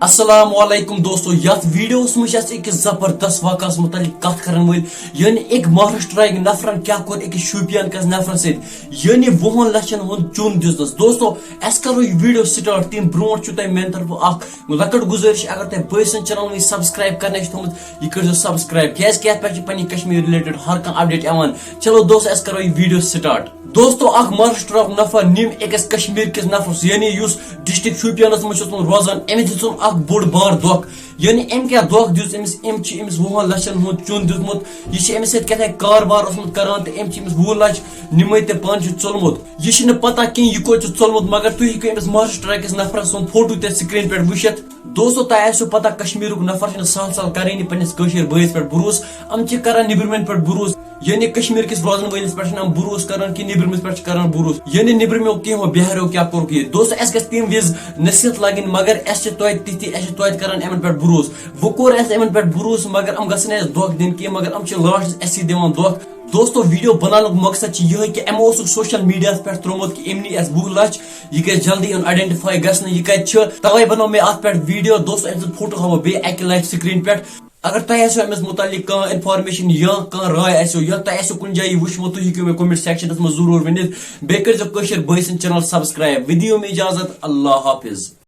السلام علیکم دوستو یتھ ویڈیوس مجھ أکس زبردست واقعس متعلق کت کرن ول یعنی ایک مہاراشٹرا نفرن کیا کور أکس شوپیان کس نفر ست یعنی 20 لچھن ہند چون دس دوستو اس کرو یہ ویڈیو سٹارٹ تم برو تہ میان طرف اخ لکٹ گزارش اگر تہ بٲیسن چینل سبسکرائب کرنے تھومت یہ کرو سبسکرائب کیاز کہ پہ پنہ کشمیر ریلیٹڈ ہر کھانا اپڈیٹ یوان چلو دوستو اس کرو یہ ویڈیو سٹارٹ دوستو اخ مہاراشٹرا نفر نیم أکس کشمیر کس نفر یعنی اس ڈسٹرکٹ شوپیانس مجھ روزان امس دن اخ بوڑ بار دھوکہ یعنی ام کیا دھوکہ دس امس 20 لچھن ہند چون دتمت یہ امس سۭتۍ کیٛاہ کاربار اوسمت کران تو امس 20 لچھ نمت تہ پان ژولمت یہ پتہ کہیں یہ کوت ژولمت مگر تھی ہیٚکِو امس مہاراشٹرا کس نفر سن فوٹو تہ سکرین پہ وچھت دوستو تہ آسو پتہ کشمیرک نفر سہل سہل کرانی پنس کشیر بٲیس پہ بروس ام کران نبرمن پہ بروس یعنی کشمیر کس روزن ولس پہ بروس کران کہ نبرمس پہ کران بروس یعنی نبرمو کہو بہارو کیا کور یہ دوستو اس گژھِ تم وز نصیحت لگن مگر اس توتہ کران امن پہ بروس وہ کور اس امن پہ بروس مگر ام گھن اس دھوکہ دن کی مگر ام لاسٹس اسی دِوان دھوکہ دوستو ویڈیو بنانک مقصد یہ کہ امو سوشل میڈیا پہ ترومت کہ ام نی اس 20 لچھ یہ گژھِ جلدی آئیڈینٹیفائی گھن یہ کتہ توے بنو مے ات پہ ویڈیو دوستو ام فوٹو ہاو بی اکہ لٹہ سکرین پہ اگر تہ آسو امس متعلق کھانا انفارمیشن یا کھانا رائے آسو یا تہ آسو کن جائیں وچمت تھی ہیٚکِو مے کمنٹ سیکشنس من ضرور ونت بیٚیہِ کٔرزیٚو کٲشِر بٲیسن چینل سبسکرائب ودیو میں اجازت اللہ حافظ.